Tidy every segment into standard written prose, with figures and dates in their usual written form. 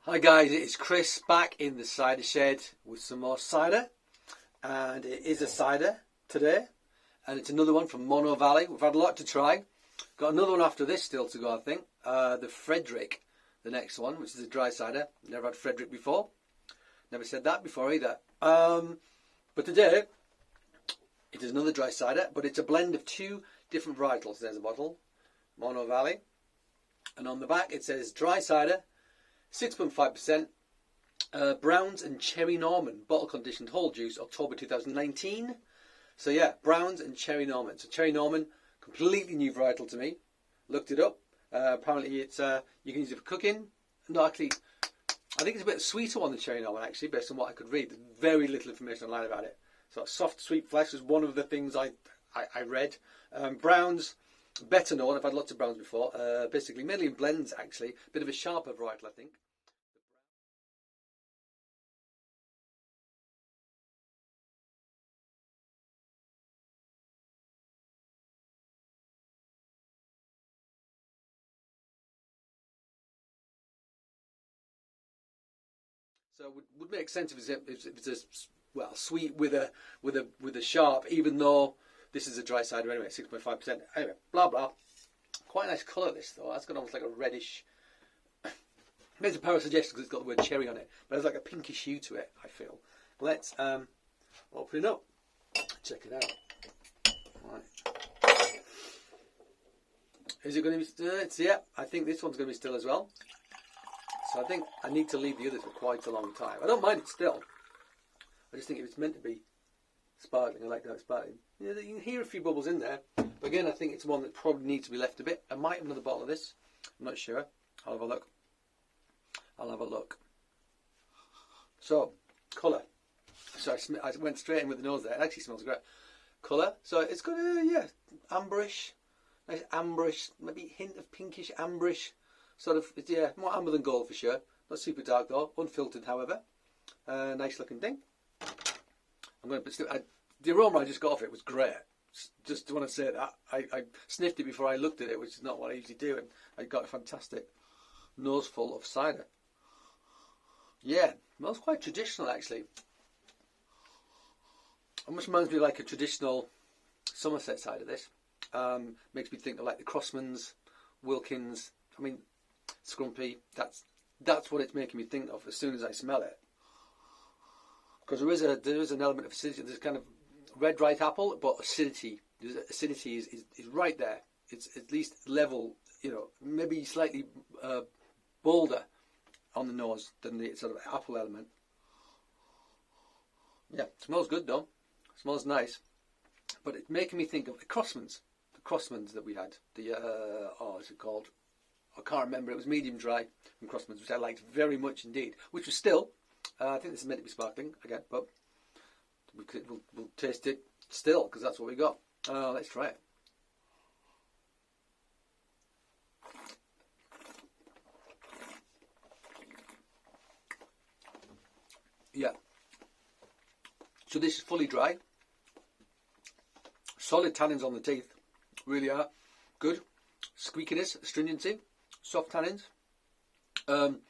Hi guys, it's Chris back in the cider shed with some more cider, and it is a cider today, and it's another one from Monnow Valley. We've had a lot to try. Got another one after this still to go, I think. The Frederick, the next one, which is a dry cider. Never had Frederick before. Never said that before either. But today, it is another dry cider, but it's a blend of two different varietals. There's a bottle, Monnow Valley, and on the back it says dry cider, 6.5%, Browns and Cherry Norman, bottle conditioned whole juice, October 2019. So yeah, Browns and Cherry Norman. So Cherry Norman, completely new varietal to me. Looked it up. Apparently it's you can use it for cooking. No, actually, I think it's a bit sweeter one than Cherry Norman actually, based on what I could read. There's very little information online about it. So soft, sweet flesh was one of the things I read. Browns, better known. I've had lots of Browns before. Basically, mainly in blends actually. Bit of a sharper varietal, I think. So it would make sense if it's a well sweet with a sharp, even though this is a dry cider anyway, 6.5%. Anyway, blah blah. Quite a nice colour this though. That's got almost like a reddish. Makes a power suggestion because it's got the word cherry on it, but there's like a pinkish hue to it. I feel. Let's open it up. Check it out. Right. Is it going to be still? Yeah, I think this one's going to be still as well. So I think I need to leave the others for quite a long time. I don't mind it still. I just think if it's meant to be sparkling, I like to have it sparkling. You know, you can hear a few bubbles in there. But again, I think it's one that probably needs to be left a bit. I might have another bottle of this. I'm not sure. I'll have a look. So, colour. So I went straight in with the nose there. It actually smells great. Colour. So it's got a, yeah, amberish. Nice amberish, maybe hint of pinkish amberish. Sort of, yeah, more amber than gold for sure. Not super dark though. Unfiltered, however. Nice looking thing. I'm going to. The aroma I just got off it was great. Just want to say that I sniffed it before I looked at it, which is not what I usually do, and I got a fantastic noseful of cider. Yeah, smells quite traditional actually. Almost reminds me of like a traditional Somerset cider. This makes me think of like the Crossmans, Wilkins. I mean, Scrumpy. That's what it's making me think of as soon as I smell it. Because there is an element of acidity. There's kind of red right apple, but acidity. Acidity is right there. It's at least level, you know, maybe slightly bolder on the nose than the sort of apple element. Yeah, it smells good though. It smells nice, but it's making me think of the Crossmans that we had. What's it called? I can't remember. It was medium dry from Crossmans, which I liked very much indeed. Which was still. I think this is meant to be sparkling again, but we'll taste it still because that's what we got. Let's try it. Yeah. So this is fully dry. Solid tannins on the teeth. Really are. Good. Squeakiness, astringency, soft tannins. And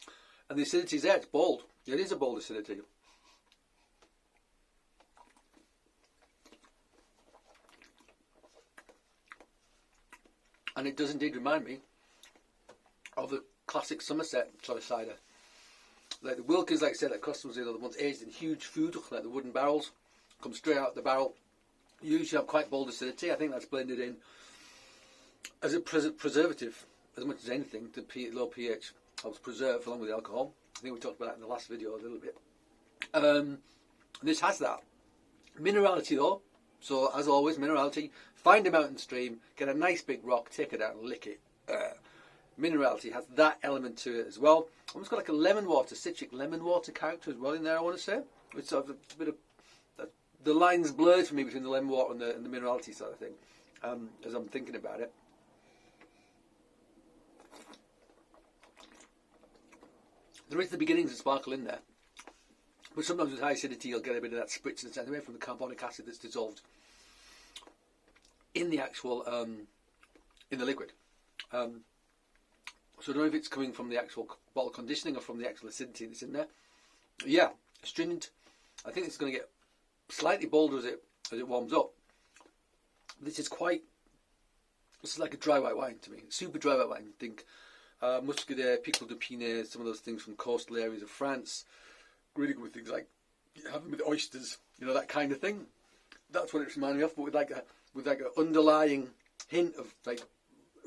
the acidity is there. It's bold. It is a bold acidity. And it does indeed remind me of the classic Somerset sort of cider. Like the Wilkins, like I said, like Customs, you know, the ones aged in huge food, like the wooden barrels, come straight out of the barrel. Usually have quite bold acidity. I think that's blended in as a preservative as much as anything. The low pH helps preserve along with the alcohol. I think we talked about that in the last video a little bit. This has that minerality though. So as always, minerality. Find a mountain stream, get a nice big rock, take it out and lick it. Minerality has that element to it as well. Almost got like a lemon water, citric lemon water character as well in there, I want to say. It's sort of a bit of the lines blurred for me between the lemon water and the minerality sort of thing, as I'm thinking about it. There is the beginnings of sparkle in there, but sometimes with high acidity you'll get a bit of that spritziness away from the carbonic acid that's dissolved in the actual in the liquid. So I don't know if it's coming from the actual bottle conditioning or from the actual acidity that's in there. Yeah, astringent. I think it's going to get slightly bolder as it warms up. This is like a dry white wine to me. Super dry white wine. Think Muscadet, Picot de Pinet, some of those things from coastal areas of France. Really good with things like having with oysters, you know, that kind of thing. That's what it's reminding me of, but with like an underlying hint of like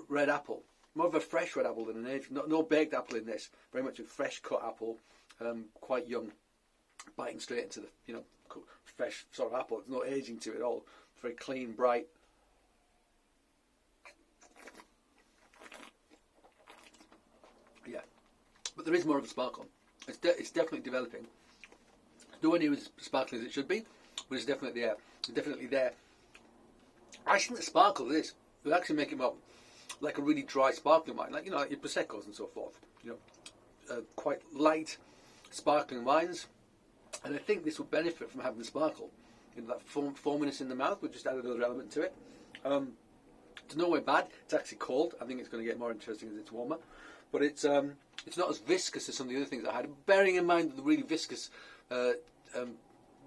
red apple. More of a fresh red apple than an aged. No baked apple in this. Very much a fresh cut apple, quite young, biting straight into the, you know, fresh sort of apple. There's no aging to it at all. It's very clean, bright. Yeah, but there is more of a sparkle. It's definitely developing. Nowhere near as sparkling as it should be, but it's definitely there. It's definitely there. I think the sparkle of this will actually make it more like a really dry sparkling wine, like, you know, like your Prosecco's and so forth. You know, quite light sparkling wines, and I think this will benefit from having the sparkle. You know, that foaminess in the mouth would just add another element to it. It's no way bad. It's actually cold. I think it's going to get more interesting as it's warmer, but it's not as viscous as some of the other things I had. Bearing in mind that the really viscous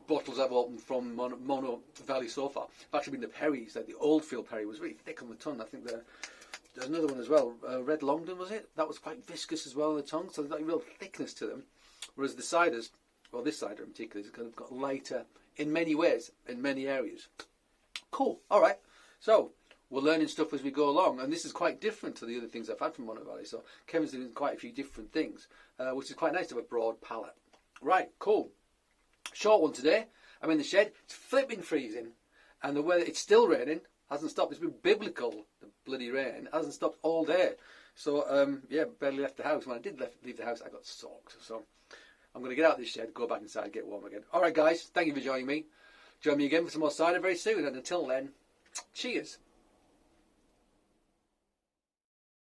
bottles I've opened from Monnow Valley so far have actually been the Perrys. Like the Oldfield Perry was really thick on the tongue. I think there's another one as well. Red Longdon, was it? That was quite viscous as well on the tongue. So there's like real thickness to them. Whereas the ciders, well, this cider in particular, has kind of got lighter in many ways, in many areas. Cool. All right. So we're learning stuff as we go along, and this is quite different to the other things I've had from Monnow Valley. So Kevin's doing quite a few different things, which is quite nice to have a broad palette. Right. Cool. Short one today. I'm in the shed. It's flipping freezing, and the weather, it's still raining. Hasn't stopped. It's been biblical, the bloody rain. Hasn't stopped all day. So yeah, barely left the house. When I did leave the house, I got soaked. So I'm going to get out of this shed, go back inside, get warm again. All right, guys. Thank you for joining me. Join me again for some more cider very soon. And until then, cheers.